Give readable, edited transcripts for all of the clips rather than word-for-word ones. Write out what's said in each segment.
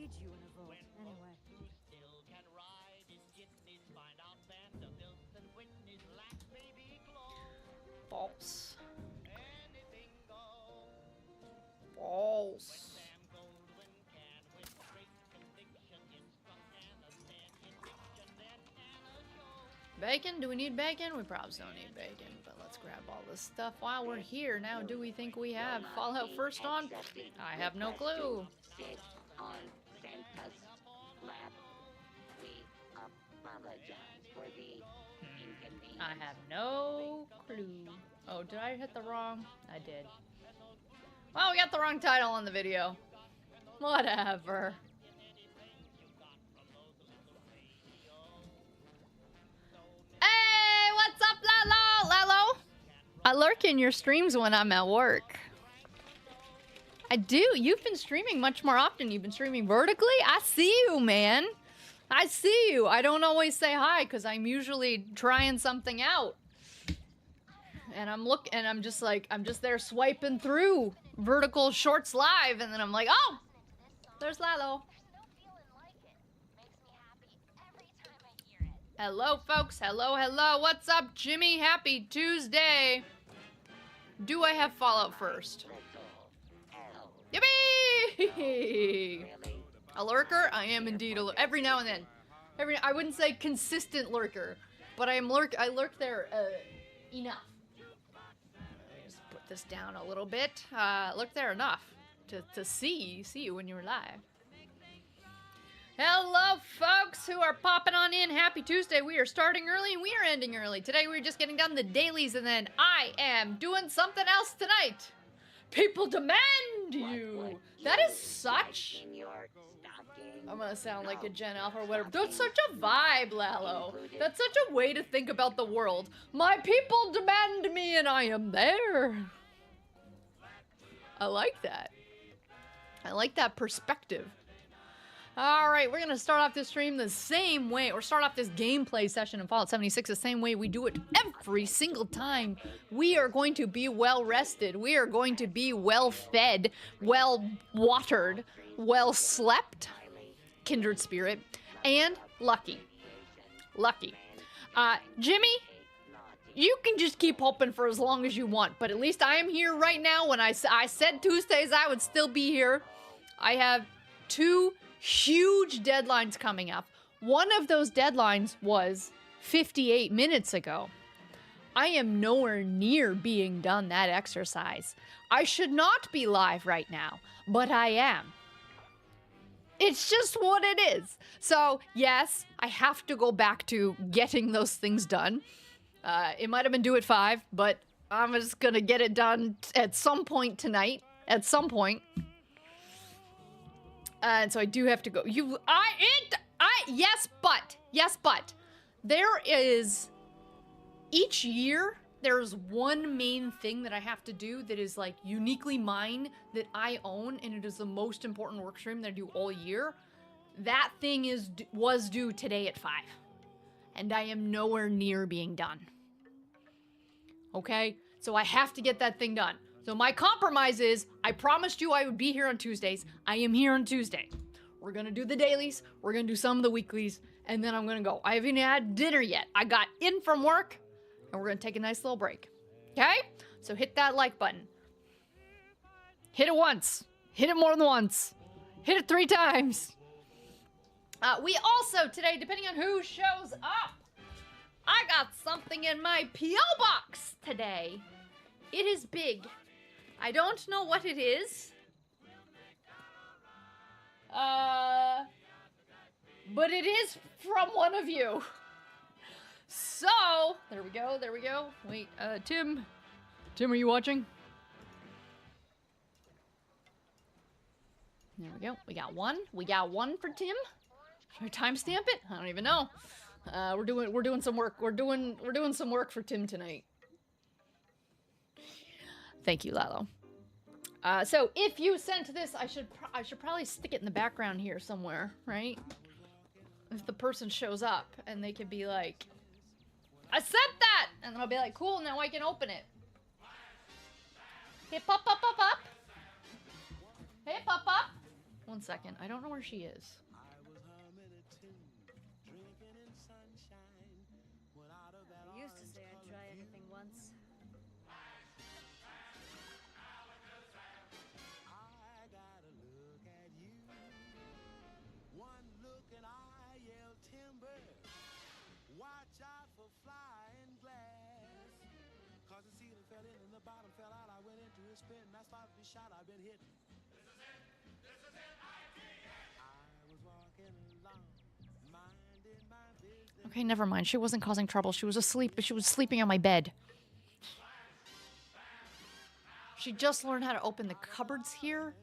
lead you in a vote, anyway. False. False. Bacon? Do we need bacon? We probably don't need bacon, but let's grab all this stuff while we're here. Now, do we think we have Fallout first on? I have no clue. I have no clue. Oh, did I hit the wrong? I did. Well, we got the wrong title on the video. Whatever. Hey, what's up, Lalo? Lalo? I lurk in your streams when I'm at work. I do. You've been streaming much more often. You've been streaming vertically. I see you, man. I see you. I don't always say hi because I'm usually trying something out. And I'm just there swiping through vertical shorts live, and then I'm like, oh, there's Lalo. Hello, folks. Hello, hello. What's up, Jimmy? Happy Tuesday. Do I have Fallout first? Yippee! A lurker? I am indeed a lurker. Every now and then. I wouldn't say consistent lurker, but I lurk there enough. Let me just put this down a little bit. Lurk there enough to see you when you're live. Hello, folks who are popping on in. Happy Tuesday. We are starting early and we are ending early. Today we're just getting done the dailies, and then I am doing something else tonight. People demand you. That is such... I'm gonna sound like a Gen Alpha or whatever. That's such a vibe, Lalo. That's such a way to think about the world. My people demand me and I am there. I like that. I like that perspective. Alright, we're gonna start off this stream the same way, or start off this gameplay session in Fallout 76 the same way we do it every single time. We are going to be well rested. We are going to be well fed, well watered, well slept, kindred spirit, and lucky. Lucky. Jimmy, you can just keep hoping for as long as you want, but at least I am here right now. When I said Tuesdays I would still be here. I have 2 huge deadlines coming up. One of those deadlines was 58 minutes ago. I am nowhere near being done that exercise. I should not be live right now, but I am. It's just what it is. So, yes, I have to go back to getting those things done. It might have been due at 5, but I'm just gonna get it done at some point tonight. At some point. And so I do have to go. Yes, but there is, each year, there's one main thing that I have to do that is like uniquely mine that I own, and it is the most important work stream that I do all year. That thing was due today at 5, and I am nowhere near being done. Okay? So I have to get that thing done. So my compromise is, I promised you I would be here on Tuesdays. I am here on Tuesday. We're gonna do the dailies, we're gonna do some of the weeklies, and then I'm gonna go. I haven't had dinner yet. I got in from work, and we're gonna take a nice little break. Okay? So hit that like button. Hit it once. Hit it more than once. Hit it 3 times. We also, today, depending on who shows up, I got something in my P.O. box today. It is big. I don't know what it is. But it is from one of you. So, there we go, there we go. Wait, Tim, are you watching? There we go. We got one. We got one for Tim. Should I timestamp it? I don't even know. We're doing some work. We're doing some work for Tim tonight. Thank you, Lalo. So if you sent this, I should probably stick it in the background here somewhere, right? If the person shows up and they could be like, I sent that! And then I'll be like, cool, now I can open it. Hey, pop, pop, pop, pop. Hey, pop, pop. 1 second. I don't know where she is. I used to say I'd try anything once. I gotta look at you. One look and I yell timber. Watch out for flying glass. Cause the ceiling fell in and the bottom fell out. I went into a spin and I started to be shot. I've been hit. This is it, I was walking along, minding my business. Okay, never mind. She wasn't causing trouble. She was asleep, but she was sleeping on my bed. She just learned how to open the cupboards here,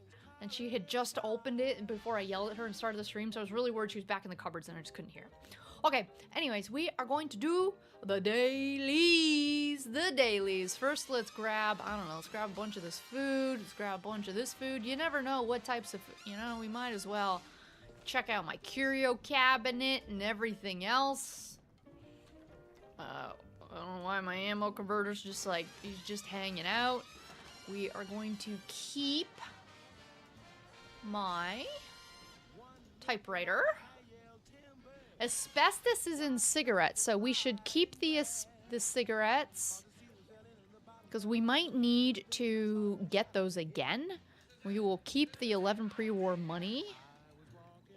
and she had just opened it before I yelled at her and started the stream, so I was really worried she was back in the cupboards and I just couldn't hear. Okay, anyways, we are going to do the dailies. The dailies. First, let's grab, I don't know, let's grab a bunch of this food. Let's grab a bunch of this food. You never know what types of, you know, we might as well check out my curio cabinet and everything else. I don't know why my ammo converter's just like, he's just hanging out. We are going to keep my typewriter. Asbestos is in cigarettes, so we should keep the cigarettes because we might need to get those again. We will keep the 11 pre-war money,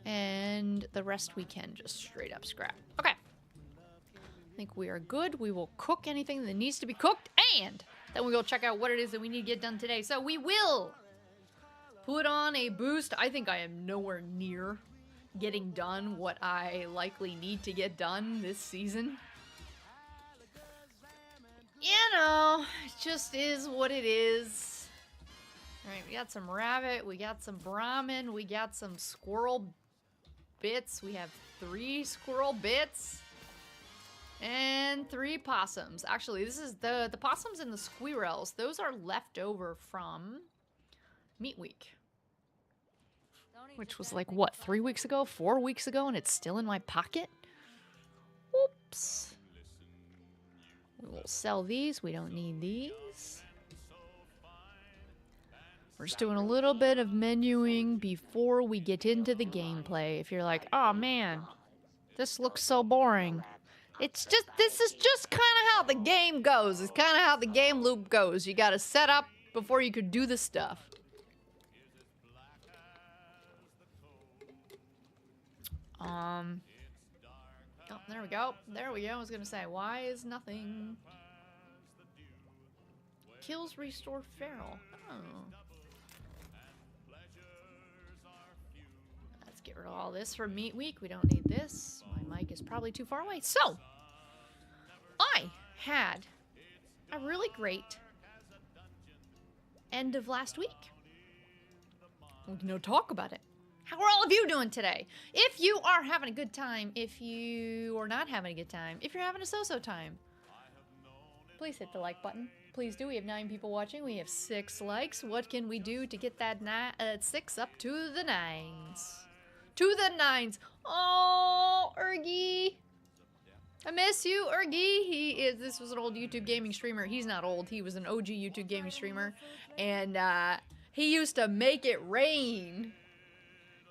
and the rest we can just straight up scrap. Okay. I think we are good. We will cook anything that needs to be cooked, and then we will check out what it is that we need to get done today. So we will put on a boost. I think I am nowhere near getting done what I likely need to get done this season. You know, it just is what it is. Alright, we got some rabbit, we got some brahmin, we got some squirrel bits. We have 3 squirrel bits. And 3 possums. Actually, this is the possums and the squirrels. Those are left over from Meat Week. Which was like, what, 3 weeks ago? 4 weeks ago? And it's still in my pocket? Whoops. We will sell these. We don't need these. We're just doing a little bit of menuing before we get into the gameplay. If you're like, oh man, this looks so boring. It's just, this is just kind of how the game goes. It's kind of how the game loop goes. You gotta set up before you could do the stuff. Oh, there we go. There we go. I was gonna say, why is nothing? Kills restore feral. Oh. Let's get rid of all this for Meat Week. We don't need this. My mic is probably too far away. So, I had a really great end of last week. We can talk about it. How are all of you doing today? If you are having a good time, if you are not having a good time, if you're having a so-so time, please hit the like button. Please do. We have 9 people watching. We have 6 likes. What can we do to get that 6 up to the 9s? To the 9s. Oh, Ergy. I miss you, Ergy. This was an old YouTube gaming streamer. He's not old. He was an OG YouTube gaming streamer. And he used to make it rain.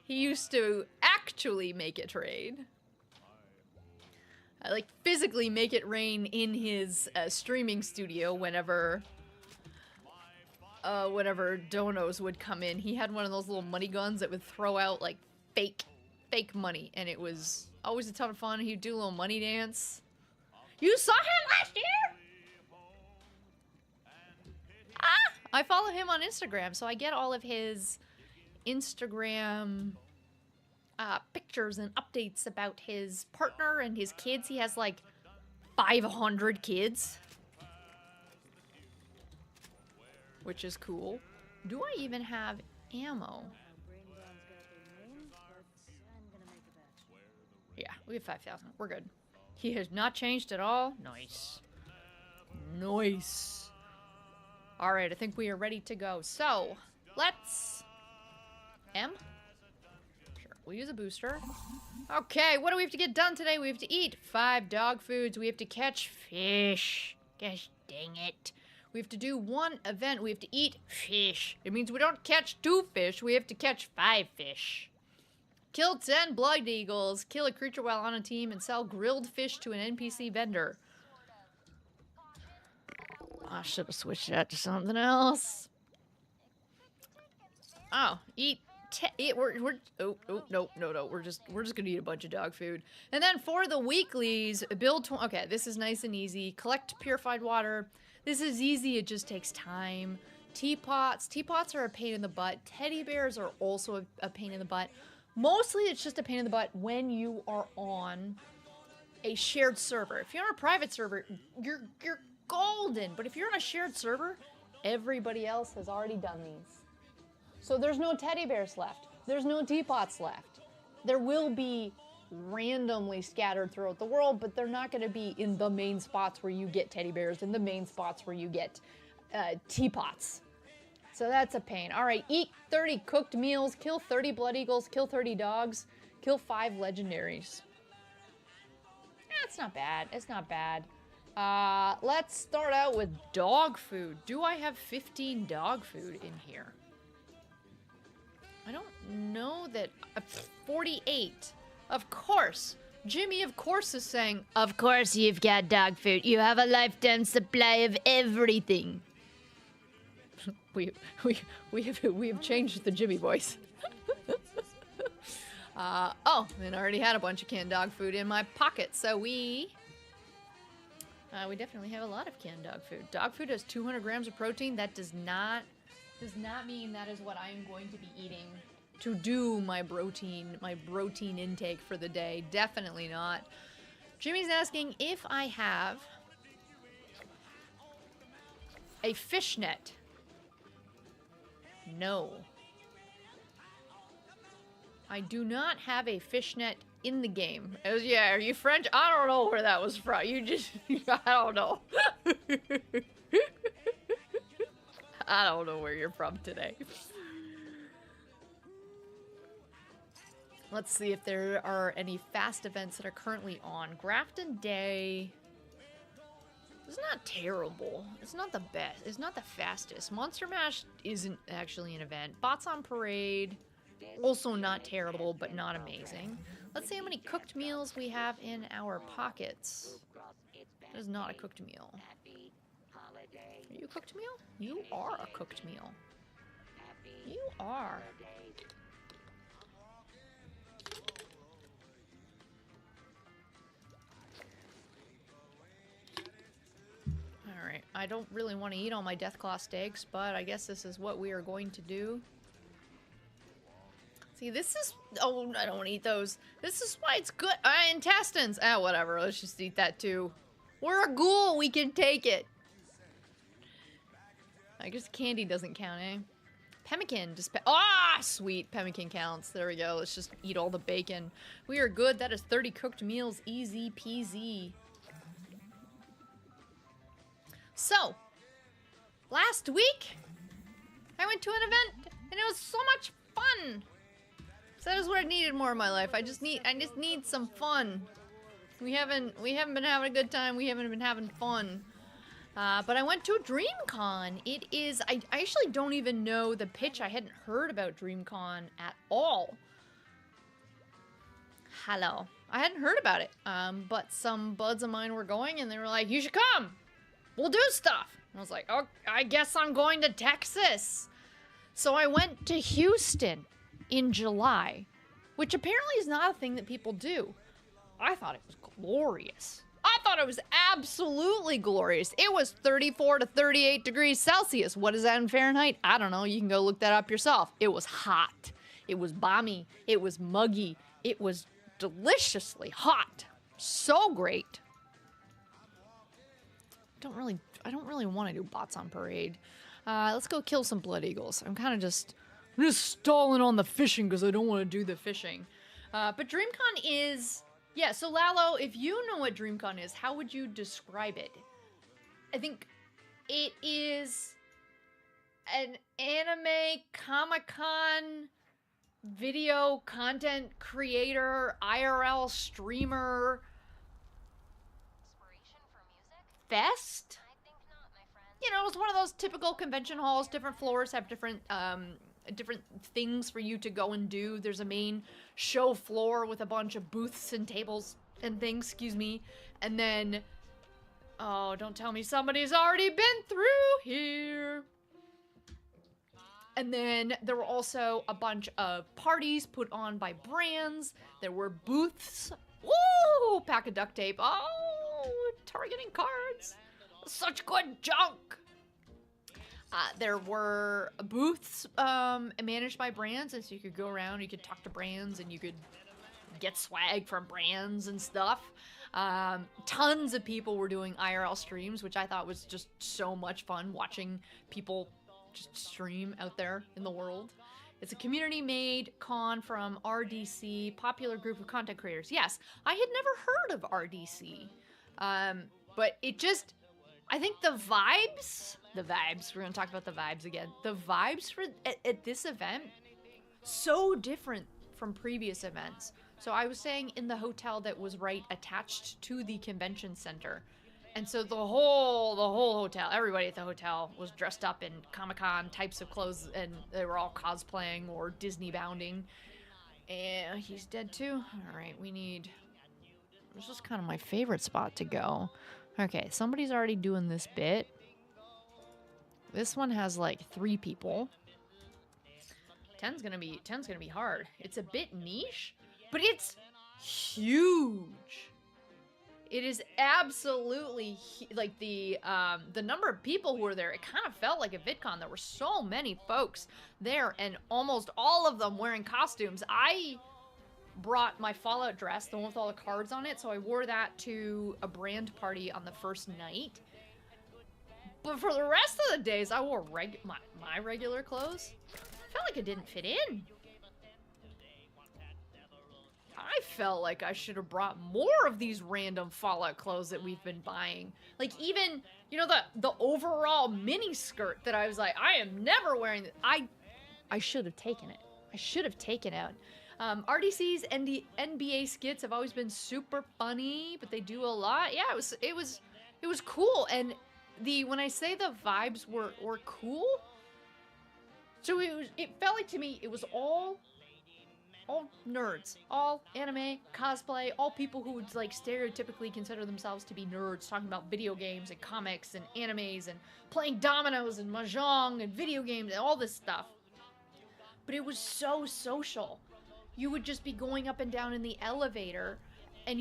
He used to actually make it rain. Like, physically make it rain in his streaming studio whenever donos would come in. He had one of those little money guns that would throw out, like, fake money. And it was always a ton of fun. He'd do a little money dance. You saw him last year? Ah! I follow him on Instagram, so I get all of his Instagram pictures and updates about his partner and his kids. He has like 500 kids, which is cool. Do I even have ammo? Yeah, we have 5,000. We're good. He has not changed at all. Nice. Nice. All right, I think we are ready to go. So, let's... We'll use a booster. Okay, what do we have to get done today? We have to eat 5 dog foods. We have to catch fish. Gosh dang it. We have to do 1 event. We have to eat fish. It means we don't catch 2 fish. We have to catch 5 fish. Kill 10 blood eagles. Kill a creature while on a team and sell grilled fish to an NPC vendor. I should have switched that to something else. Oh, no. We're just gonna eat a bunch of dog food. And then for the weeklies, build. Okay, this is nice and easy. Collect purified water. This is easy. It just takes time. Teapots. Teapots are a pain in the butt. Teddy bears are also a pain in the butt. Mostly, it's just a pain in the butt when you are on a shared server. If you're on a private server, you're golden. But if you're on a shared server, everybody else has already done these. So there's no teddy bears left. There's no teapots left. There will be randomly scattered throughout the world, but they're not going to be in the main spots where you get teddy bears, in the main spots where you get teapots. So that's a pain. All right, eat 30 cooked meals, kill 30 blood eagles, kill 30 dogs, kill 5 legendaries. It's not bad. It's not bad. Let's start out with dog food. Do I have 15 dog food in here? I don't know that... 48. Of course. Jimmy, of course, is saying, of course you've got dog food. You have a lifetime supply of everything. We have changed the Jimmy voice. Oh, and I already had a bunch of canned dog food in my pocket, so we definitely have a lot of canned dog food. Dog food has 200 grams of protein. That does not mean that is what I'm going to be eating to do my protein intake for the day. Definitely not. Jimmy's asking if I have a fishnet. No. I do not have a fishnet in the game. It was, yeah, are you French? I don't know where that was from. You just, I don't know. I don't know where you're from today. Let's see if there are any fast events that are currently on. Grafton Day. It's not terrible. It's not the best. It's not the fastest. Monster Mash isn't actually an event. Bots on Parade. Also not terrible, but not amazing. Let's see how many cooked meals we have in our pockets. That is not a cooked meal. Are you a cooked meal? You are a cooked meal. You are. Alright, I don't really want to eat all my Deathclaw steaks, but I guess this is what we are going to do. See, this is... Oh, I don't want to eat those. This is why it's good. Intestines! Ah, whatever. Let's just eat that too. We're a ghoul. We can take it. I guess candy doesn't count, eh? Pemmican. Sweet. Pemmican counts. There we go. Let's just eat all the bacon. We are good. That is 30 cooked meals. Easy peasy. So, last week, I went to an event, and it was so much fun. So that is what I needed more in my life. I just need some fun. We haven't been having a good time. We haven't been having fun. But I went to DreamCon. It is, I actually don't even know the pitch. I hadn't heard about DreamCon at all. Hello. I hadn't heard about it. But some buds of mine were going and they were like, you should come. We'll do stuff. And I was like, oh, I guess I'm going to Texas. So I went to Houston in July, which apparently is not a thing that people do. I thought it was glorious. I thought it was absolutely glorious. It was 34 to 38 degrees Celsius. What is that in Fahrenheit? I don't know. You can go look that up yourself. It was hot. It was balmy. It was muggy. It was deliciously hot. So great. I don't really want to do bots on parade. Let's go kill some blood eagles. I'm just stalling on the fishing because I don't want to do the fishing. But DreamCon is... Yeah, so Lalo, if you know what DreamCon is, how would you describe it? I think it is an anime Comic-Con video content creator, IRL streamer fest? you know, it was one of those typical convention halls. Different floors have different things for you to go and do. There's a main show floor with a bunch of booths and tables and things, excuse me. And then, oh, don't tell me somebody's already been through here. And then there were also a bunch of parties put on by brands. There were booths. Woo! Pack of duct tape. Oh, targeting cards. Such good junk. There were booths managed by brands, and so you could go around, you could talk to brands, and you could get swag from brands and stuff. Tons of people were doing IRL streams, which I thought was just so much fun, watching people just stream out there in the world. It's a community-made con from RDC, popular group of content creators. Yes, I had never heard of RDC, but it just, I think the vibes, we're gonna talk about the vibes again. The vibes at this event, so different from previous events. So I was staying in the hotel that was right attached to the convention center. And so the whole hotel, everybody at the hotel was dressed up in Comic-Con types of clothes, and they were all cosplaying or Disney bounding. And he's dead too? Alright, this is kind of my favorite spot to go. Okay, somebody's already doing this bit. This one has like 3 people. 10's gonna be hard. It's a bit niche, but it's huge. It is absolutely like the number of people who were there. It kind of felt like a VidCon. There were so many folks there, and almost all of them wearing costumes. I brought my Fallout dress, the one with all the cards on it, so I wore that to a brand party on the first night. But for the rest of the days, I wore my regular clothes. I felt like it didn't fit in. I felt like I should have brought more of these random Fallout clothes that we've been buying. Like, even, you know, the overall mini skirt that I was like, I am never wearing this. I should have taken it. I should have taken it. RDC's NBA skits have always been super funny, but they do a lot. Yeah, it was cool. And when I say the vibes were cool, so it felt like to me it was all nerds, all anime, cosplay, all people who would like stereotypically consider themselves to be nerds, talking about video games and comics and animes and playing dominoes and mahjong and video games and all this stuff. But it was so social. You would just be going up and down in the elevator, and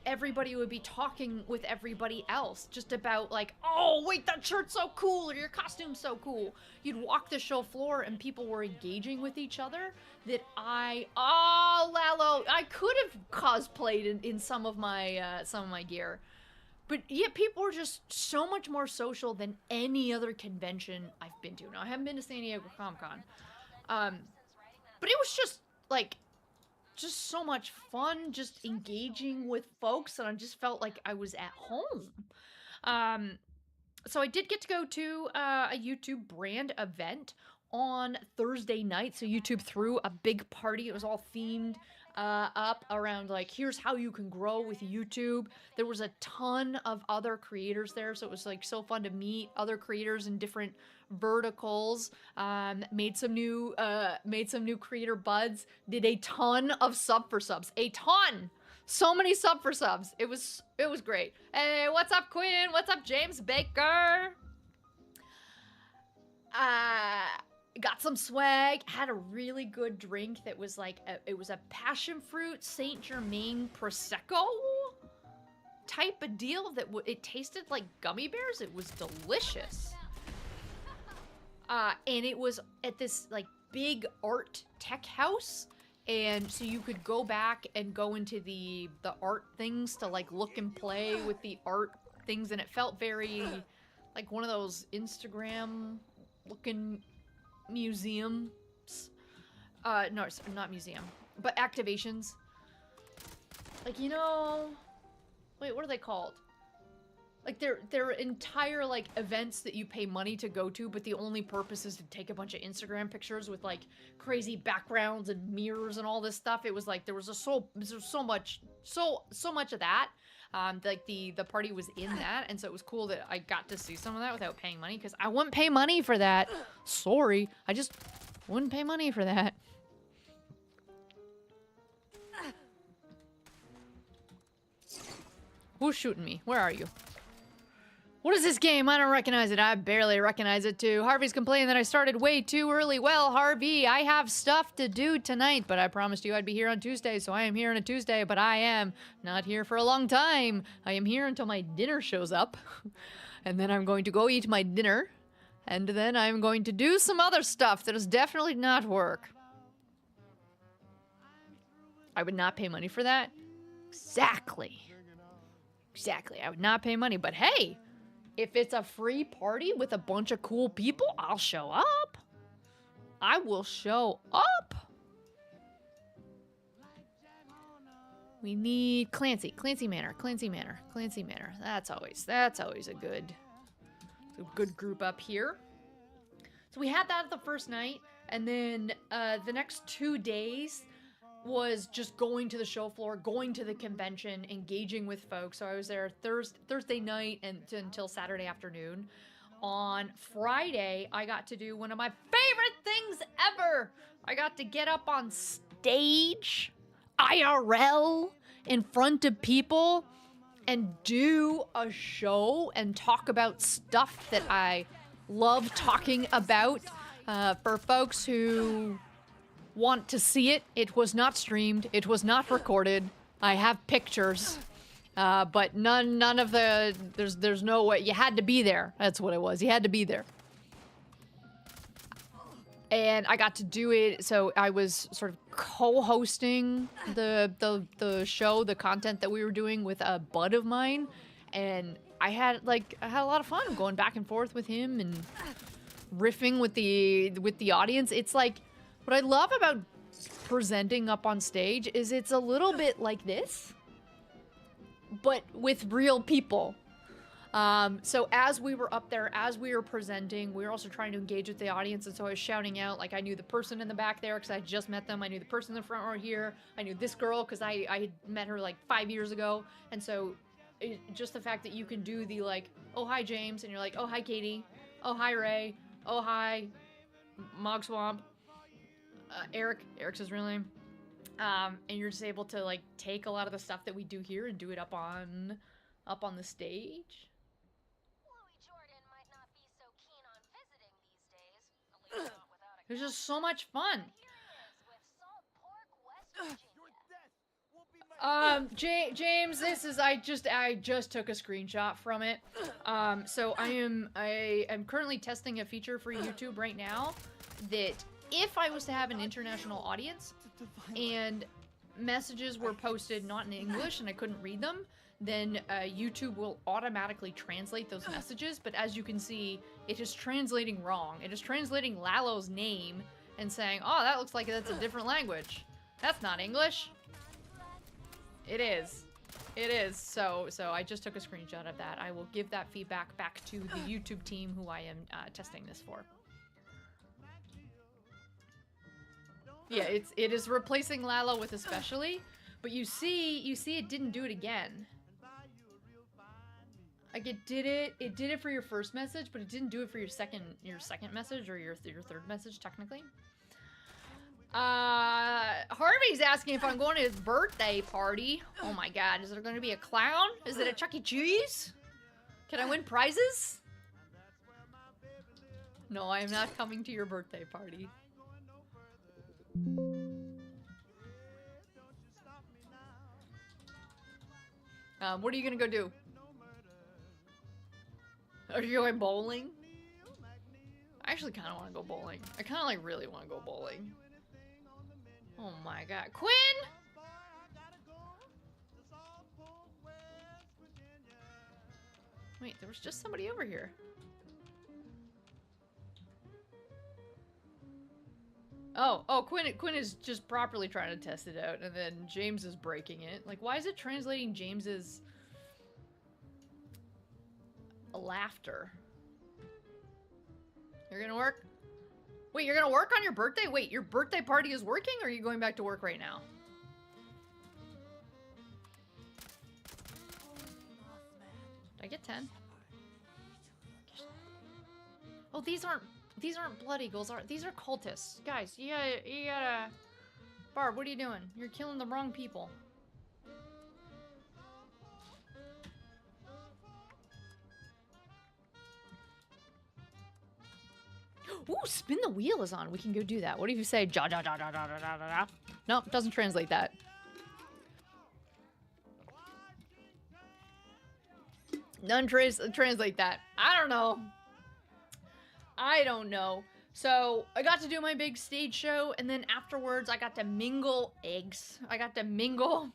everybody would be talking with everybody else just about like, oh wait, that shirt's so cool, or your costume's so cool. You'd walk the show floor and people were engaging with each other that I could have cosplayed in some of my gear. But yeah, people were just so much more social than any other convention I've been to. Now, I haven't been to San Diego Comic-Con. But it was just like, just so much fun just engaging with folks, and I just felt like I was at home. So I did get to go to a YouTube brand event on Thursday night. So YouTube threw a big party. It was all themed up around like, here's how you can grow with YouTube. There was a ton of other creators there, so it was like so fun to meet other creators in different verticals. Made some new creator buds. Did a ton of sub for subs. A ton. So many sub for subs. It was great. Hey, what's up, Quinn? What's up, James Baker? Got some swag. Had a really good drink that was like it was a passion fruit Saint Germain prosecco type of deal that it tasted like gummy bears. It was delicious. And it was at this like big art tech house, and so you could go back and go into the art things to like look and play with the art things, and it felt very like one of those Instagram looking museums. No, not museum, but activations. Like, you know, wait, what are they called? Like, they're entire, like, events that you pay money to go to, but the only purpose is to take a bunch of Instagram pictures with, like, crazy backgrounds and mirrors and all this stuff. It was like, there was so much of that. Like the party was in that, and so it was cool that I got to see some of that without paying money, because I wouldn't pay money for that. Sorry, I just wouldn't pay money for that. Who's shooting me? Where are you? What is this game? I don't recognize it. I barely recognize it too. Harvey's complaining that I started way too early. Well, Harvey, I have stuff to do tonight, but I promised you I'd be here on Tuesday, so I am here on a Tuesday, but I am not here for a long time. I am here until my dinner shows up, and then I'm going to go eat my dinner, and then I'm going to do some other stuff that is definitely not work. I would not pay money for that. Exactly. Exactly. I would not pay money, but hey, if it's a free party with a bunch of cool people, I'll show up. I will show up. We need Clancy Manor. That's always a good group up here. So we had that the first night, and then the next 2 days was just going to the show floor, going to the convention, engaging with folks. So I was there Thursday night and until Saturday afternoon. On Friday, I got to do one of my favorite things ever. I got to get up on stage, IRL, in front of people, and do a show and talk about stuff that I love talking about. For folks who want to see it, it was not streamed, it was not recorded. I have pictures, but none of the, there's no way, you had to be there. That's what it was, you had to be there. And I got to do it, so I was sort of co-hosting the show, the content that we were doing with a bud of mine, and I had a lot of fun going back and forth with him and riffing with the audience. It's like, what I love about presenting up on stage is it's a little bit like this, but with real people. So as we were up there, as we were presenting, we were also trying to engage with the audience, and so I was shouting out, like, I knew the person in the back there because I just met them. I knew the person in the front row here. I knew this girl because I had met her like 5 years ago. And so just the fact that you can do the, like, oh, hi, James, and you're like, oh, hi, Katie. Oh, hi, Ray. Oh, hi, Mog Swamp. Eric's his real name. And you're just able to, like, take a lot of the stuff that we do here and do it up on the stage. It was just so much fun. James, this is, I just took a screenshot from it. So I am currently testing a feature for YouTube right now that if I was to have an international audience and messages were posted not in English and I couldn't read them, then YouTube will automatically translate those messages. But as you can see, it is translating wrong. It is translating Lalo's name and saying, oh, that looks like that's a different language. That's not English. It is. It is. So I just took a screenshot of that. I will give that feedback back to the YouTube team who I am testing this for. Yeah, it is replacing Lalo with especially, but you see it didn't do it again. Like it did it for your first message, but it didn't do it for your second message or your third message technically. Harvey's asking if I'm going to his birthday party. Oh my god, is there going to be a clown? Is it a Chuck E. Cheese? Can I win prizes? No, I am not coming to your birthday party. What are you gonna go do? Are you going bowling? I actually kind of want to go bowling. I kind of like really want to go bowling. Oh my god. Quinn! Wait, there was just somebody over here. Oh, Quinn is just properly trying to test it out, and then James is breaking it. Like, why is it translating James's laughter? You're gonna work? Wait, you're gonna work on your birthday? Wait, your birthday party is working, or are you going back to work right now? Did I get 10? Oh, these aren't blood eagles, these are cultists. Guys, you gotta... Barb, what are you doing? You're killing the wrong people. Ooh, spin the wheel is on. We can go do that. What do you say? Ja ja ja ja ja ja ja ja. Nope, doesn't translate that. None translate that. I don't know. So I got to do my big stage show, and then afterwards I got to mingle eggs. I got to mingle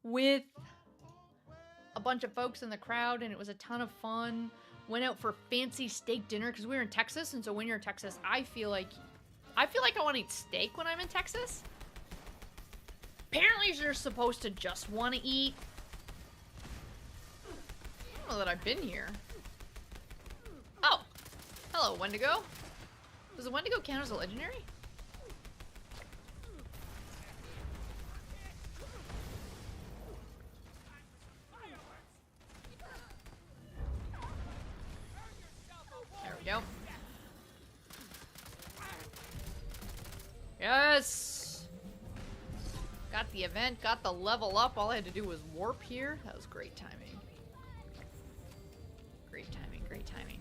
with a bunch of folks in the crowd, and it was a ton of fun. Went out for fancy steak dinner because we were in Texas, and so when you're in Texas, I feel like I want to eat steak when I'm in Texas. Apparently, you're supposed to just want to eat. I don't know that I've been here. Oh, hello, Wendigo. Does a Wendigo count as a legendary? There we go. Yes! Got the event, got the level up. All I had to do was warp here. That was great timing. Great timing, great timing.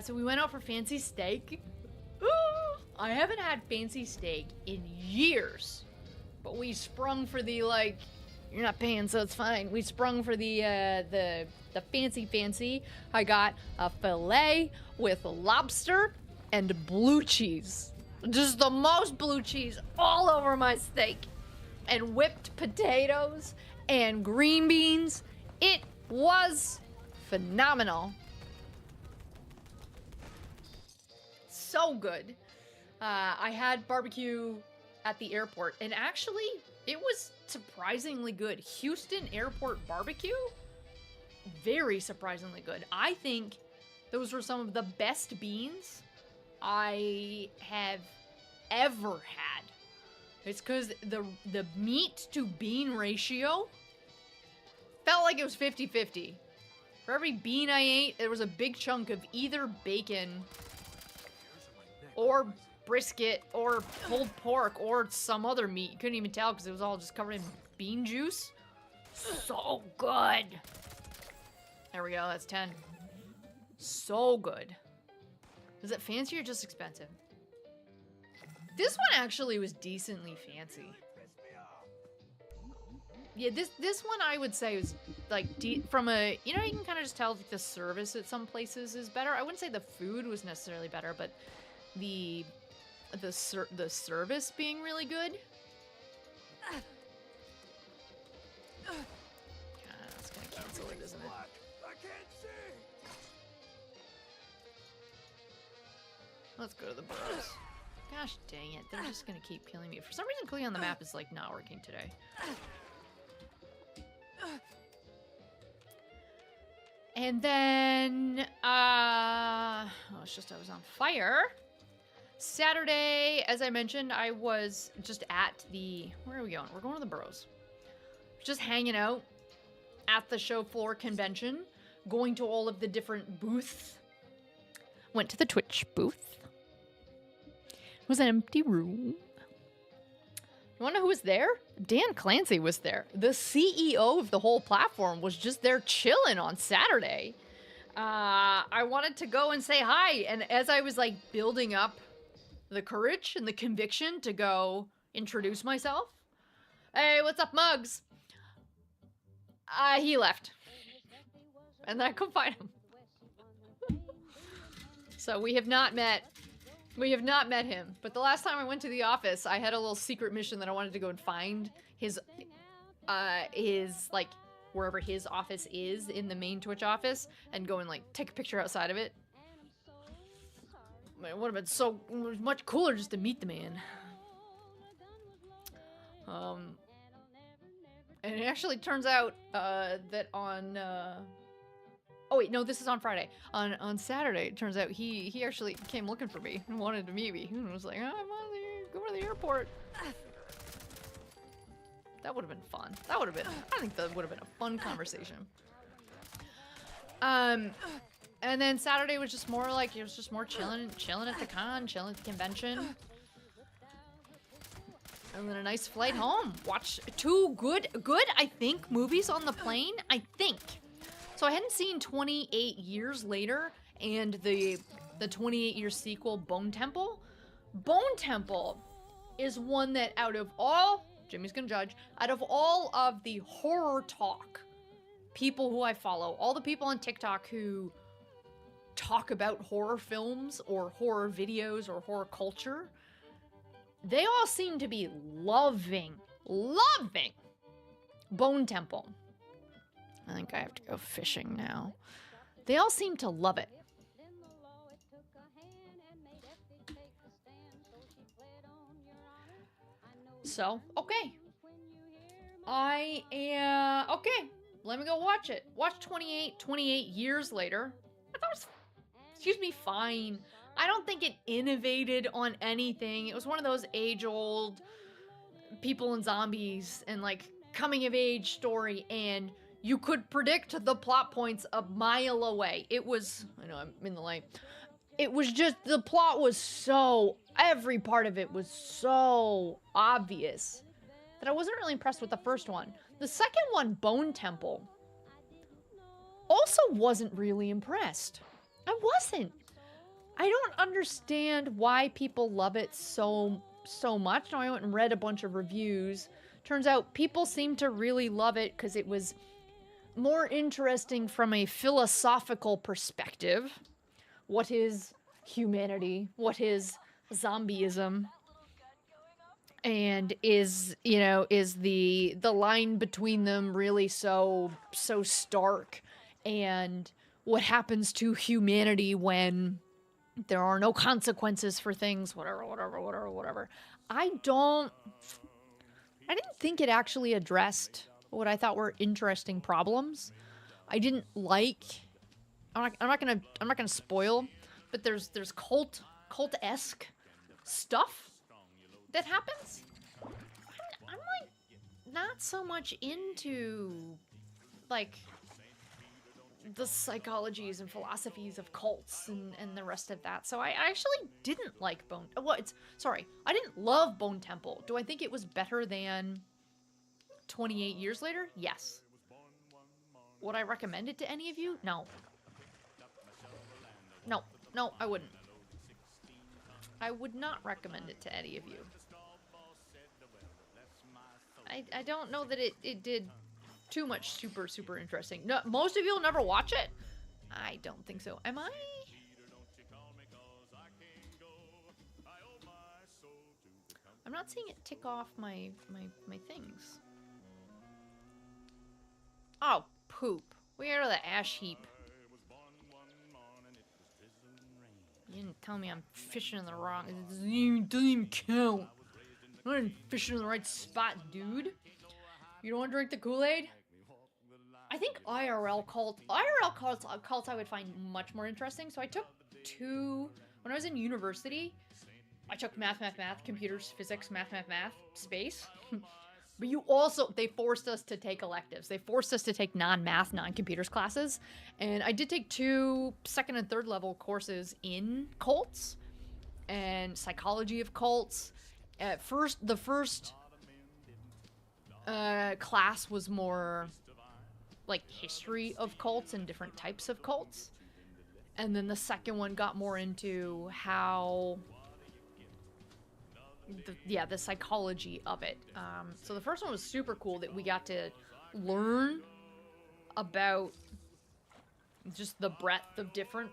So we went out for fancy steak. I haven't had fancy steak in years. But we sprung for the, like, you're not paying, so it's fine. We sprung for the fancy. I got a filet with lobster and blue cheese. Just the most blue cheese all over my steak. And whipped potatoes and green beans. It was phenomenal. So good. I had barbecue at the airport, and actually, it was surprisingly good. Houston Airport barbecue, very surprisingly good. I think those were some of the best beans I have ever had. It's because the meat to bean ratio felt like it was 50-50. For every bean I ate, there was a big chunk of either bacon or brisket or pulled pork or some other meat. You couldn't even tell because it was all just covered in bean juice. So good. There we go, that's 10. So good. Is it fancy or just expensive? This one actually was decently fancy. Yeah, this one I would say was like from a, you know, you can kind of just tell like the service at some places is better. I wouldn't say the food was necessarily better, but the service being really good. That's gonna cancel it, isn't it? Let's go to the burrows. Gosh dang it, they're just gonna keep killing me. For some reason, clicking on the map is like not working today. And then, it's just I was on fire. Saturday, as I mentioned, I was just at the, where are we going? We're going to the Burrows. Just hanging out at the show floor convention, going to all of the different booths. Went to the Twitch booth. It was an empty room. You want to know who was there? Dan Clancy was there. The CEO of the whole platform was just there chilling on Saturday. I wanted to go and say hi, and as I was like building up the courage and the conviction to go introduce myself. Hey, what's up, Muggs? He left. And then I couldn't find him. So we have not met. We have not met him. But the last time I went to the office, I had a little secret mission that I wanted to go and find his like, wherever his office is in the main Twitch office, and go and like take a picture outside of it. It would have been so much cooler just to meet the man. And it actually turns out that on oh wait, no, this is on Friday. On Saturday, it turns out he actually came looking for me and wanted to meet me and was like, oh, I'm on the go to the airport. That would have been fun. That would have been, I think that would have been a fun conversation. And then Saturday was just more like, it was just more chilling at the con, chilling at the convention. And then a nice flight home. Watch 2 good, I think, movies on the plane, I think. So I hadn't seen 28 Years Later and the 28-year sequel, Bone Temple. Bone Temple is one that out of all, Jimmy's gonna judge, out of all of the horror talk people who I follow, all the people on TikTok who talk about horror films or horror videos or horror culture, they all seem to be loving Bone Temple. I think I have to go fishing now. They all seem to love it. So, okay. Okay, let me go watch it. Watch 28 Years Later. I thought it was, fine. I don't think it innovated on anything. It was one of those age-old people and zombies and, like, coming-of-age story, and you could predict the plot points a mile away. It was, I know I'm in the light. It was just, the plot was so, every part of it was so obvious that I wasn't really impressed with the first one. The second one, Bone Temple, also wasn't really impressed. I wasn't. I don't understand why people love it so much. Now I went and read a bunch of reviews. Turns out people seem to really love it because it was more interesting from a philosophical perspective. What is humanity? What is zombieism? And is the line between them really so stark? And what happens to humanity when there are no consequences for things, whatever. I didn't think it actually addressed what I thought were interesting problems. I didn't like, I'm not gonna spoil, but there's cult-esque stuff that happens. I'm like not so much into like the psychologies and philosophies of cults and the rest of that. So I actually didn't like I didn't love Bone Temple. Do I think it was better than 28 Years Later? Yes. Would I recommend it to any of you? No. No, I wouldn't. I would not recommend it to any of you. I don't know that it did too much super interesting. No, most of you will never watch it? I don't think so. Am I? I'm not seeing it tick off my things. Oh, poop. We are the ash heap. You didn't tell me I'm fishing in the wrong. It doesn't even count. I'm not even fishing in the right spot, dude. You don't want to drink the Kool-Aid? I think IRL cults I would find much more interesting. So I took when I was in university, I took math, computers, physics, math, space. But they forced us to take electives. They forced us to take non-math, non-computers classes. And I did take 2 second and third level courses in cults and psychology of cults. The first class was more like history of cults and different types of cults. And then the second one got more into how the psychology of it. So the first one was super cool that we got to learn about just the breadth of different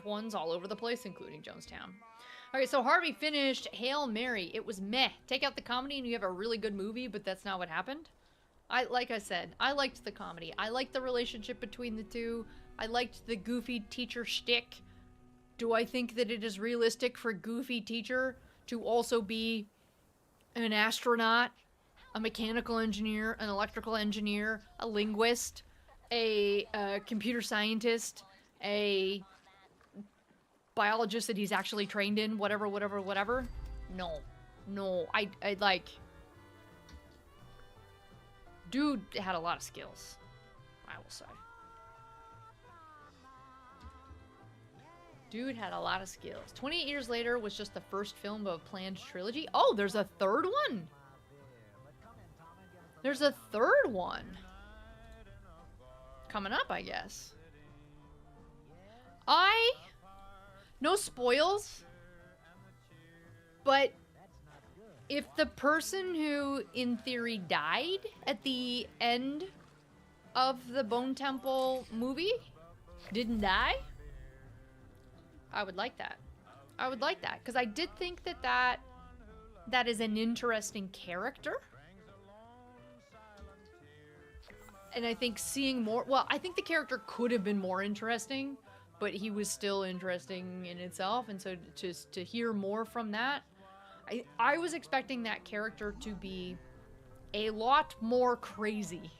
ones all over the place, including Jonestown. Okay, so Harvey finished Hail Mary. It was meh. Take out the comedy and you have a really good movie, but that's not what happened. Like I said, I liked the comedy. I liked the relationship between the two. I liked the goofy teacher shtick. Do I think that it is realistic for goofy teacher to also be an astronaut, a mechanical engineer, an electrical engineer, a linguist, a computer scientist, a biologist that he's actually trained in, whatever? No. I like... Dude had a lot of skills, I will say. Dude had a lot of skills. 28 years later was just the first film of a planned trilogy. Oh, there's a third one. There's a third one. Coming up, I guess. No spoils, but if the person who, in theory, died at the end of the Bone Temple movie didn't die, I would like that. I would like that, because I did think that is an interesting character. And I think seeing more... Well, I think the character could have been more interesting, but he was still interesting in itself. And so just to hear more from that, I was expecting that character to be a lot more crazy.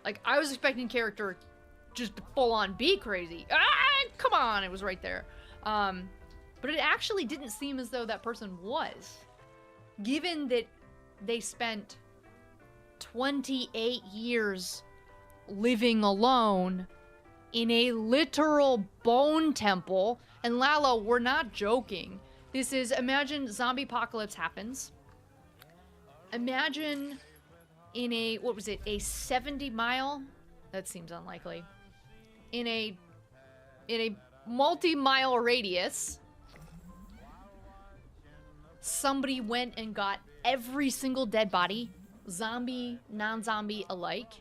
Like, I was expecting character just to full on be crazy. Ah, come on, it was right there. But it actually didn't seem as though that person was. Given that they spent 28 years living alone in a literal bone temple. And Lalo, we're not joking. This is, imagine zombie apocalypse happens. Imagine in a, what was it, a 70-mile? That seems unlikely. In a multi-mile radius, somebody went and got every single dead body, zombie, non-zombie alike,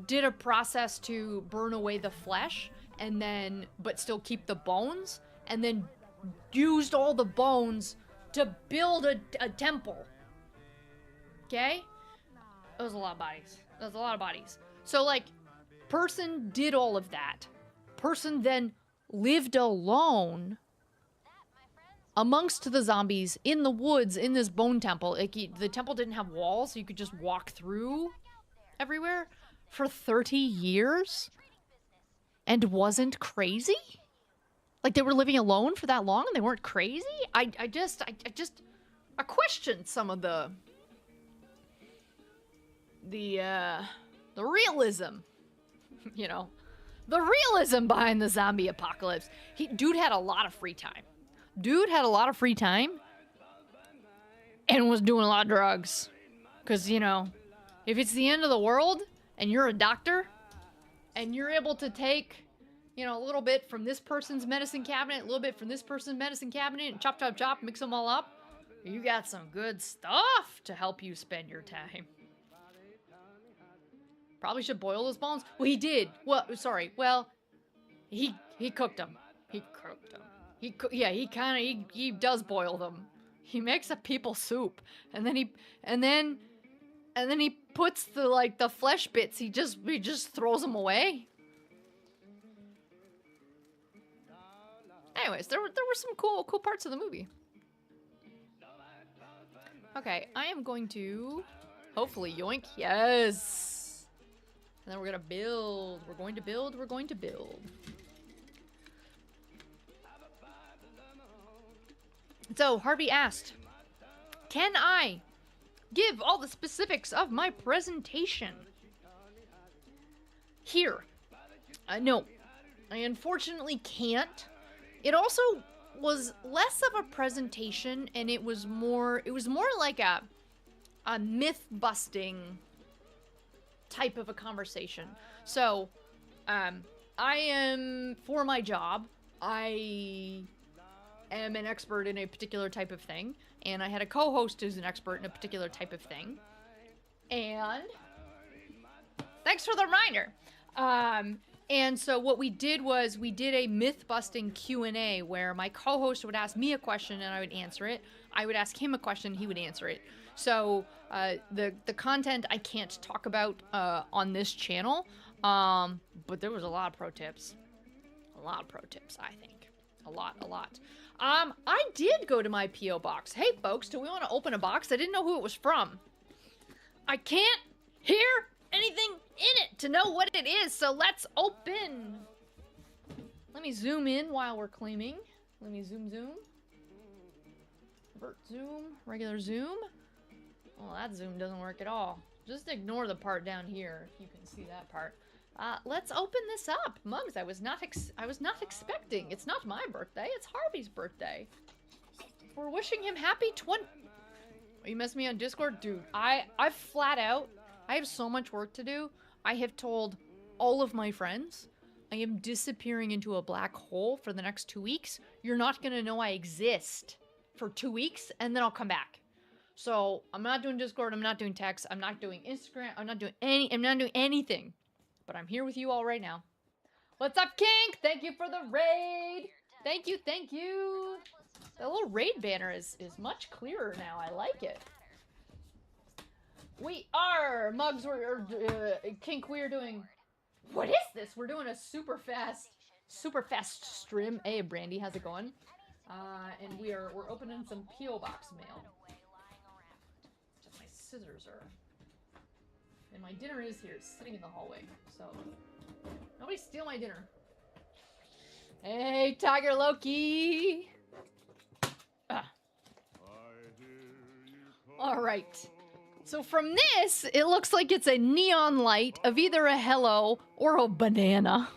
did a process to burn away the flesh, and then, but still keep the bones, and then used all the bones to build a temple. Okay? That was a lot of bodies. That was a lot of bodies. So, like, person did all of that. Person then lived alone amongst the zombies in the woods in this bone temple. Like, the temple didn't have walls, so you could just walk through everywhere for 30 years and wasn't crazy? Like, they were living alone for that long and they weren't crazy? I questioned some of the realism, you know, the realism behind the zombie apocalypse. Dude had a lot of free time. Dude had a lot of free time and was doing a lot of drugs. Because, you know, if it's the end of the world and you're a doctor and you're able to take, you know, a little bit from this person's medicine cabinet, a little bit from this person's medicine cabinet, and chop, chop, chop, mix them all up, you got some good stuff to help you spend your time. Probably should boil those bones. Well, he did. Well, sorry. Well, he cooked them. He cooked them. He does boil them. He makes a people soup, and then he puts the flesh bits. He just throws them away. Anyways, there were some cool parts of the movie. Okay, I am going to hopefully yoink. Yes. And then we're gonna build. We're going to build. We're going to build. So, Harvey asked, can I give all the specifics of my presentation? Here. No. I unfortunately can't. It also was less of a presentation, and it was more like a myth-busting type of a conversation. So, I am, for my job, I am an expert in a particular type of thing, and I had a co-host who's an expert in a particular type of thing. And thanks for the reminder. And so what we did was we did a myth-busting Q&A where my co-host would ask me a question and I would answer it. I would ask him a question, he would answer it. So the content I can't talk about on this channel, but there was a lot of pro tips. A lot of pro tips, I think. A lot. I did go to my P.O. box. Hey, folks, do we want to open a box? I didn't know who it was from. I can't hear anything in it to know what it is, so let's open. Let me zoom in while we're claiming. Let me zoom. Invert zoom, regular zoom. Well, that zoom doesn't work at all. Just ignore the part down here if you can see that part. Let's open this up. Mugs, I was not expecting. It's not my birthday, it's Harvey's birthday. We're wishing him happy 20. You messed me on Discord? Dude, I've flat out, I have so much work to do. I have told all of my friends I am disappearing into a black hole for the next 2 weeks. You're not gonna know I exist for 2 weeks, and then I'll come back. So I'm not doing Discord, I'm not doing text, I'm not doing Instagram, I'm not doing anything. But I'm here with you all right now. What's up, Kink? Thank you for the raid. Thank you, thank you. The little raid banner is much clearer now. I like it. We are Mugs. Kink. We are doing. What is this? We're doing a super fast stream. Hey, Brandy, how's it going? And we're opening some PO box mail. Just my scissors are. And my dinner is here, sitting in the hallway. So nobody steal my dinner. Hey, Tiger Loki. All right. So from this, it looks like it's a neon light of either a hello or a banana.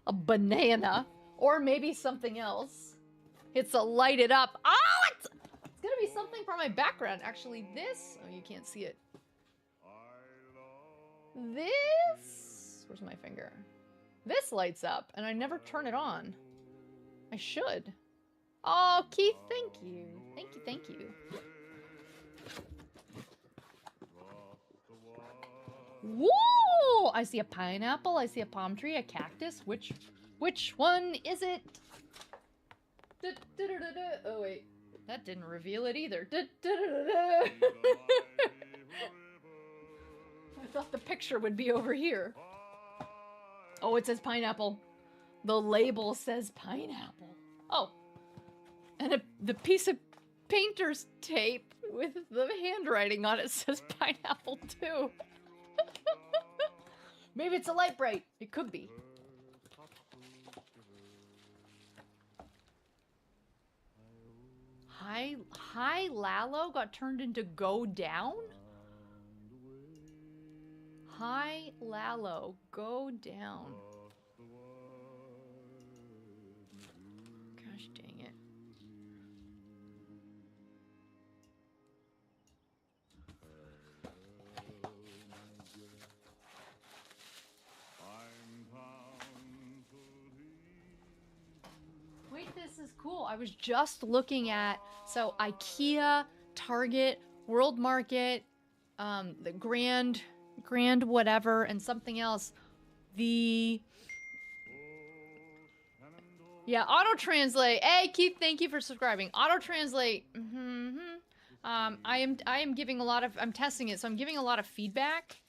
A banana. Or maybe something else. It's a light it up. Oh, it's gonna be something for my background. Actually, this... Oh, you can't see it. This... Where's my finger? This lights up, and I never turn it on. I should. Oh, Keith, thank you. Thank you, thank you. Whoa! I see a pineapple, I see a palm tree, a cactus. Which one is it? Oh, wait. That didn't reveal it either. I thought the picture would be over here. Oh, it says pineapple. The label says pineapple. Oh. And the piece of painter's tape with the handwriting on it says pineapple too. Maybe it's a light bright. It could be. Hi Lalo got turned into go down? Hi Lalo, go down. Gosh dang it. Wait, this is cool. I was just looking at, so IKEA, Target, World Market, the Grand whatever, and something else. Yeah, auto-translate. Hey, Keith, thank you for subscribing. Auto-translate. I am giving a lot of, I'm testing it, so I'm giving a lot of feedback.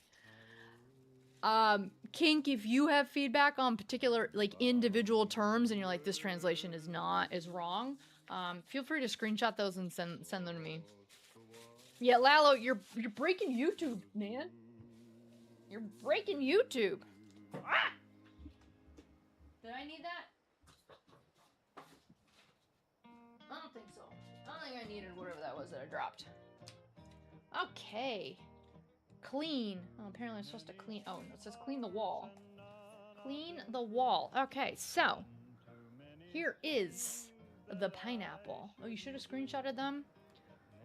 Kink, if you have feedback on particular, like, individual terms, and you're like, this translation is wrong, feel free to screenshot those and send them to me. Yeah, Lalo, you're breaking YouTube, man. You're breaking YouTube. Ah! Did I need that? I don't think so. I don't think I needed whatever that was that I dropped. Okay. Clean. Oh, apparently I'm supposed to clean. Oh, no, it says clean the wall. Clean the wall. Okay, so here is the pineapple. Oh, you should have screenshotted them.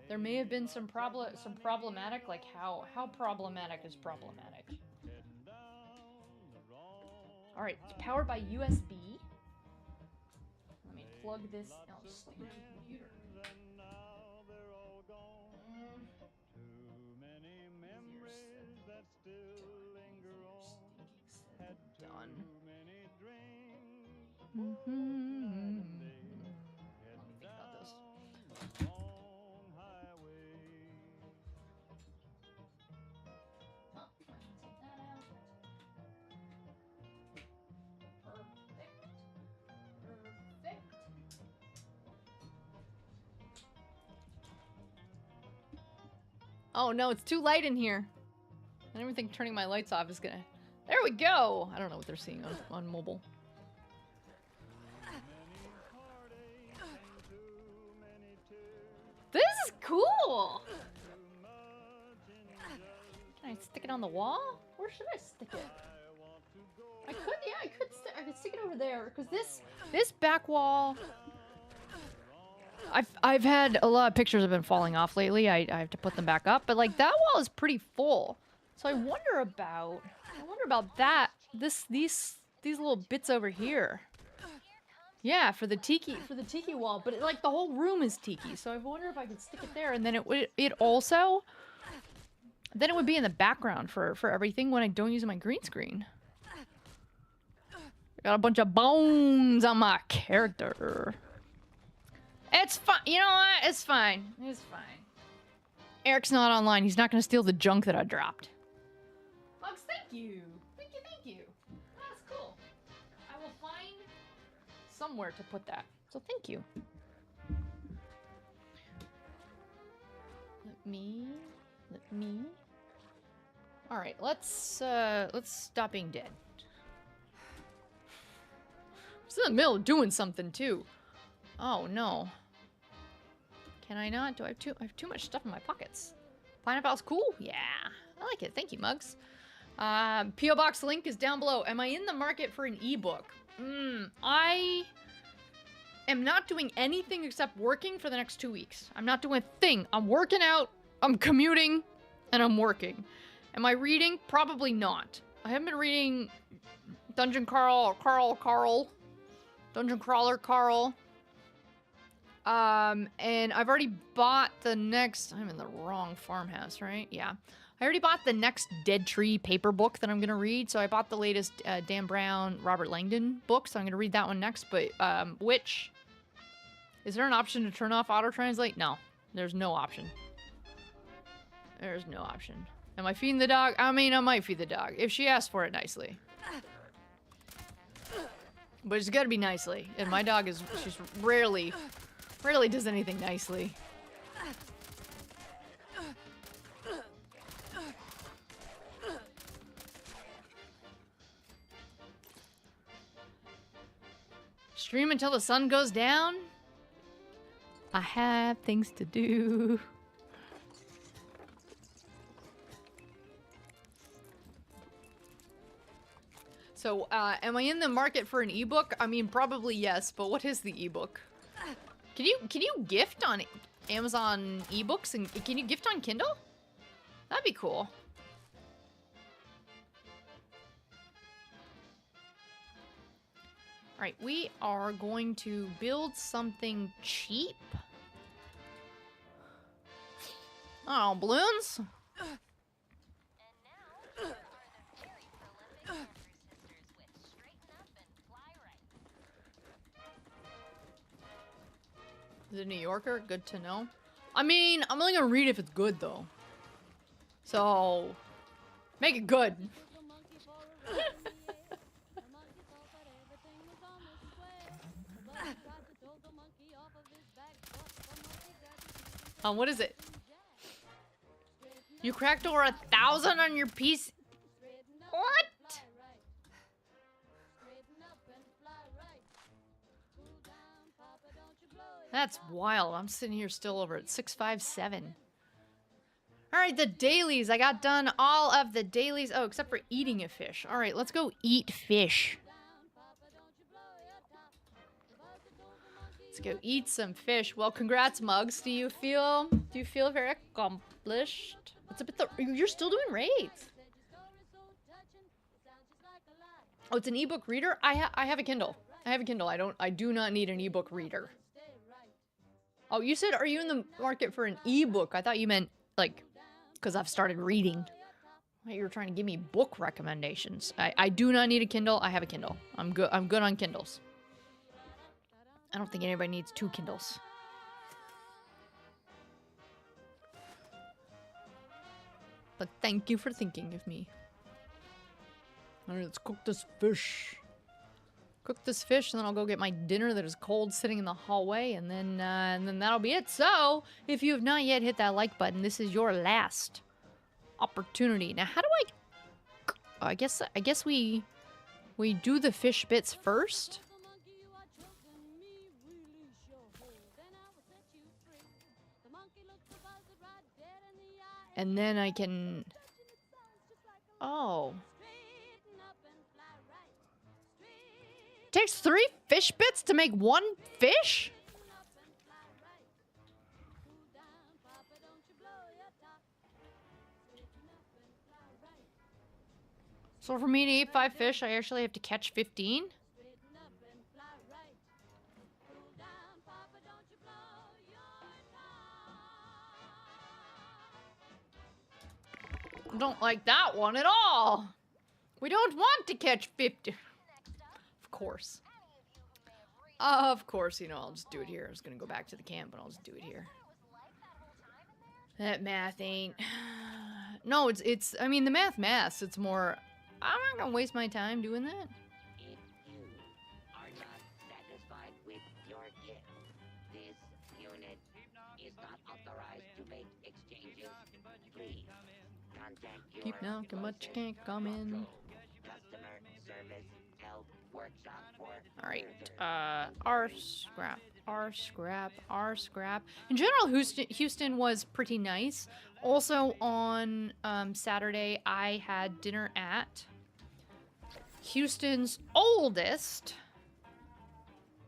There may have been some problematic, like how problematic is problematic. All right, it's powered by USB. Let me plug this. Oh, stupid computer. Done. Let me think about this. Oh, I can take that out. Perfect. Oh no, it's too light in here. I don't even think turning my lights off is gonna... There we go! I don't know what they're seeing on mobile. This is cool! I stick it on the wall? Where should I stick it? I could, yeah, I could stick it over there. Because this back wall... I've had a lot of pictures have been falling off lately. I have to put them back up. But, like, that wall is pretty full. So I wonder about that. These little bits over here. Yeah, for the tiki wall. But, like, the whole room is tiki. So I wonder if I could stick it there. And then it also... Then it would be in the background for everything when I don't use my green screen. I got a bunch of bones on my character. It's fine. You know what? It's fine. It's fine. Eric's not online. He's not going to steal the junk that I dropped. Bugs, thank you. Thank you, thank you. That's cool. I will find somewhere to put that. So thank you. Let me... All right, let's stop being dead. I was in the middle of doing something too. Oh no. Can I not? I have too much stuff in my pockets. Pineapple's cool? Yeah. I like it. Thank you, Mugs. P.O. Box link is down below. Am I in the market for an ebook? I am not doing anything except working for the next 2 weeks. I'm not doing a thing. I'm working out, I'm commuting, and I'm working. Am I reading? Probably not. I haven't been reading Dungeon Crawler Carl. And I've already bought the next... I'm in the wrong farmhouse, right? Yeah. I already bought the next Dead Tree paper book that I'm going to read. So I bought the latest Dan Brown, Robert Langdon book. So I'm going to read that one next. But, which... Is there an option to turn off auto-translate? No. There's no option. There's no option. Am I feeding the dog? I mean, I might feed the dog. If she asks for it nicely. But it's gotta be nicely. And my dog is... She's rarely does anything nicely. Stream until the sun goes down? I have things to do. So, am I in the market for an ebook? I mean, probably yes, but what is the ebook? Can you gift on Amazon ebooks, and can you gift on Kindle? That'd be cool. All right, we are going to build something cheap. Oh, balloons? The New Yorker, good to know. I mean, I'm only gonna read if it's good, though. So, make it good. What is it? You cracked over 1,000 on your piece? What? That's wild. I'm sitting here still over at 657. All right, the dailies. I got done all of the dailies. Oh, except for eating a fish. All right, let's go eat fish. Let's go eat some fish. Well, congrats, Mugs. Do you feel very accomplished? It's a bit you're still doing raids. Oh, it's an ebook reader? I have a Kindle. I have a Kindle. I do not need an ebook reader. Oh, you said, are you in the market for an ebook? I thought you meant, like, because I've started reading. You were trying to give me book recommendations. I do not need a Kindle. I have a Kindle. I'm good on Kindles. I don't think anybody needs 2 Kindles. But thank you for thinking of me. All right, let's cook this fish. Cook this fish, and then I'll go get my dinner that is cold sitting in the hallway, and then that'll be it. So, if you have not yet hit that like button, this is your last opportunity. Now, how do I guess we do the fish bits first. And then I can Oh. Takes 3 fish bits to make 1 fish? So for me to eat 5 fish, I actually have to catch 15? Don't like that one at all. We don't want to catch 50. Of course. Of course, you know, I'll just do it here. I was gonna go back to the camp, but I'll just do it here. That math ain't... No, it's, I mean, the maths, it's more, I'm not gonna waste my time doing that. If you are not satisfied with your gift, this unit is not authorized to make exchanges. Please contact your Keep knocking, but you can't come in. customer service help workshop for Alright, our scrap. In general, Houston was pretty nice. Also on Saturday, I had dinner at Houston's oldest,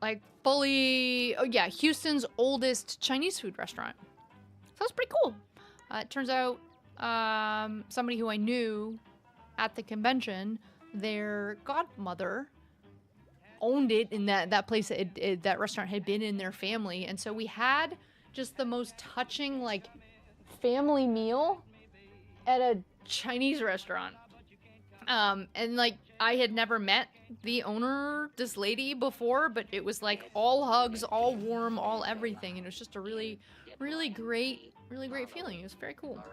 like fully, oh yeah, Houston's oldest Chinese food restaurant. So that's pretty cool. It turns out somebody who I knew at the convention, their godmother owned it, in that place, that restaurant had been in their family, and so we had just the most touching, like, family meal at a Chinese restaurant. And like, I had never met the owner, this lady, before, but it was like all hugs, all warm, all everything, and it was just a really great feeling. It was very cool.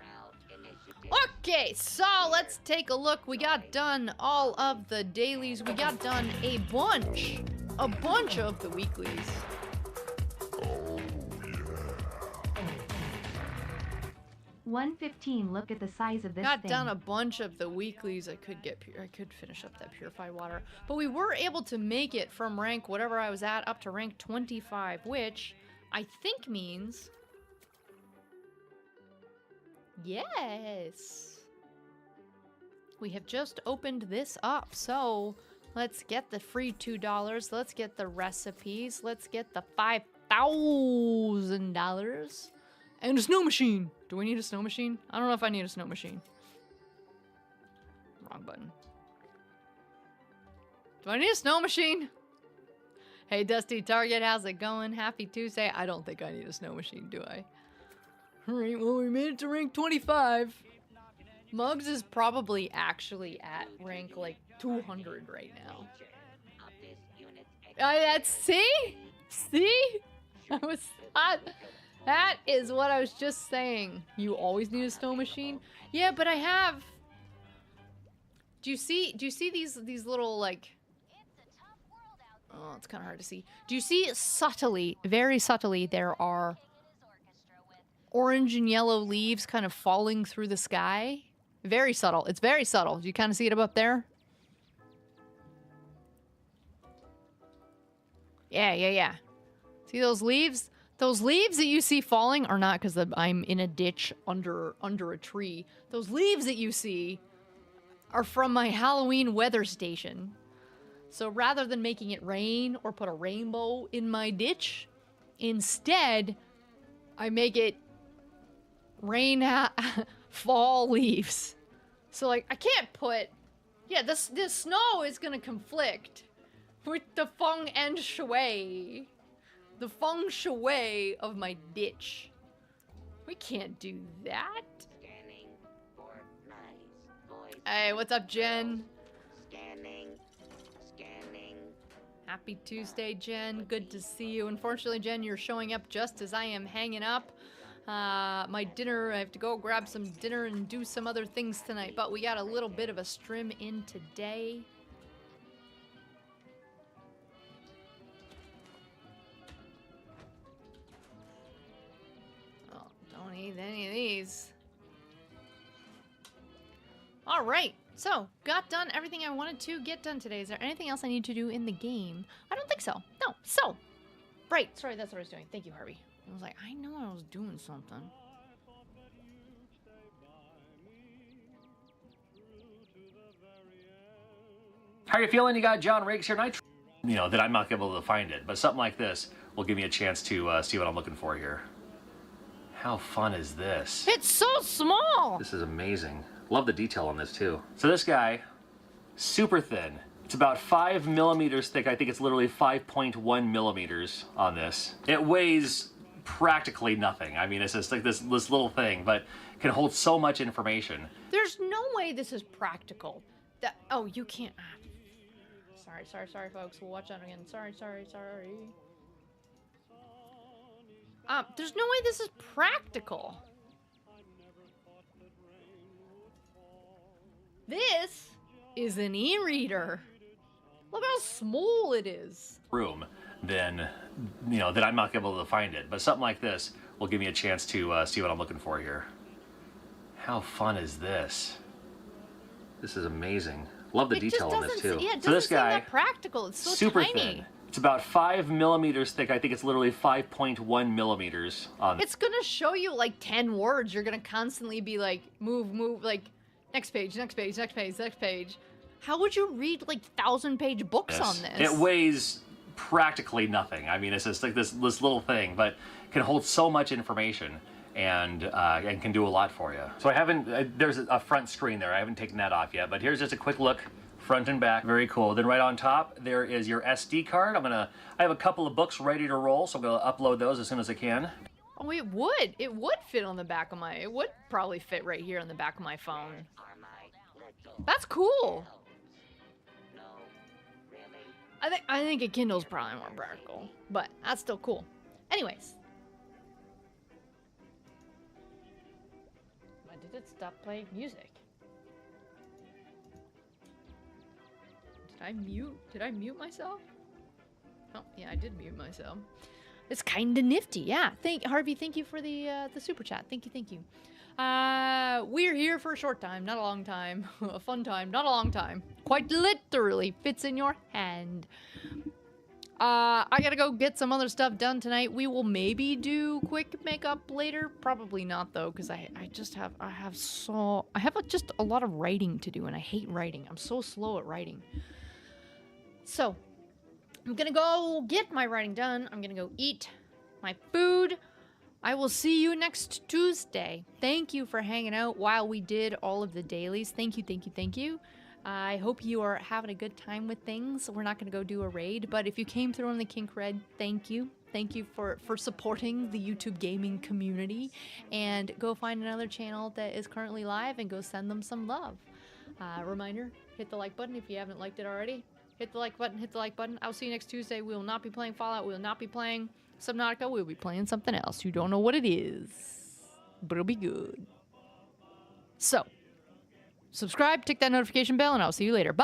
Okay, so let's take a look. We got done all of the dailies. We got done a bunch of the weeklies. 115. Look at the size of this Got thing. done a bunch of the weeklies. I could finish up that purified water, but we were able to make it from rank whatever I was at up to rank 25, which I think means yes. We have just opened this up, so let's get the free $2. Let's get the recipes. Let's get the $5,000 and a snow machine. Do we need a snow machine? I don't know if I need a snow machine. Wrong button. Do I need a snow machine? Hey, Dusty Target, how's it going? Happy Tuesday. I don't think I need a snow machine, do I? Alright, well, we made it to rank 25. Muggs is probably actually at rank, like, 200 right now. See? That is what I was just saying. You always need a snow machine? Yeah, but I have... Do you see these little, like... Oh, it's kind of hard to see. Do you see subtly, very subtly, there are orange and yellow leaves kind of falling through the sky? Very subtle. It's very subtle. Do you kind of see it up there? Yeah. See those leaves? Those leaves that you see falling are not because I'm in a ditch under a tree. Those leaves that you see are from my Halloween weather station. So rather than making it rain or put a rainbow in my ditch, instead, I make it rain fall leaves. So, like, I can't put... Yeah, this snow is gonna conflict with the feng and shui. The feng shui of my ditch. We can't do that. Scanning for nice voice. Hey, what's up, Jen? Scanning. Happy Tuesday, Jen. Good to see you. Unfortunately, Jen, you're showing up just as I am hanging up. My dinner, I have to go grab some dinner and do some other things tonight, but we got a little bit of a stream in today. Oh, don't eat any of these. All right, so got done everything I wanted to get done today. Is there anything else I need to do in the game? I don't think so. No, so. Right, sorry, that's what I was doing. Thank you, Harvey. I was like, I know I was doing something. How are you feeling? You got John Rakes here, and that I'm not able to find it, but something like this will give me a chance to see what I'm looking for here. How fun is this? It's so small. This is amazing. Love the detail on this too. So this guy, super thin. It's about 5 millimeters thick. I think it's literally 5.1 millimeters on this. It weighs practically nothing. I mean, it's just like this little thing, but can hold so much information. There's no way this is practical. Oh, you can't. Sorry, folks. We'll watch that again. Sorry. There's no way this is practical. This is an e-reader. Look how small it is. Room, then, that I'm not able to find it. But something like this will give me a chance to see what I'm looking for here. How fun is this? This is amazing. Love the detail on this too. Yeah, it so this doesn't seem guy, that practical. It's so super tiny. thin. It's about 5 millimeters thick. I think it's literally 5.1 millimeters on. It's gonna show you like 10 words. You're gonna constantly be like, move, like, next page. How would you read like 1,000-page books on this? It weighs practically nothing. I mean, it's just like this little thing, but can hold so much information and can do a lot for you. So I haven't, there's a front screen there. I haven't taken that off yet, but here's just a quick look, front and back. Very cool. Then right on top, there is your SD card. I have a couple of books ready to roll, so I'm gonna upload those as soon as I can. Oh, it would fit on the back of it would probably fit right here on the back of my phone. That's cool. I think a Kindle's probably more practical, but that's still cool. Anyways. Why did it stop playing music? Did I mute myself? Oh, yeah, I did mute myself. It's kind of nifty, yeah. Harvey, thank you for the super chat. Thank you. We're here for a short time, not a long time. A fun time, not a long time. Quite literally fits in your hand. I gotta go get some other stuff done tonight. We will maybe do quick makeup later. Probably not though, because I have just a lot of writing to do, and I hate writing. I'm so slow at writing. So I'm gonna go get my writing done. I'm gonna go eat my food. I will see you next Tuesday. Thank you for hanging out while we did all of the dailies. Thank you. I hope you are having a good time with things. We're not going to go do a raid, but if you came through on the Kink Red, thank you. Thank you for supporting the YouTube gaming community. And go find another channel that is currently live and go send them some love. Reminder, hit the like button if you haven't liked it already. Hit the like button. I'll see you next Tuesday. We will not be playing Fallout. We will not be playing Subnautica. We'll be playing something else. You don't know what it is, but it'll be good. So, subscribe, tick that notification bell, and I'll see you later. Bye!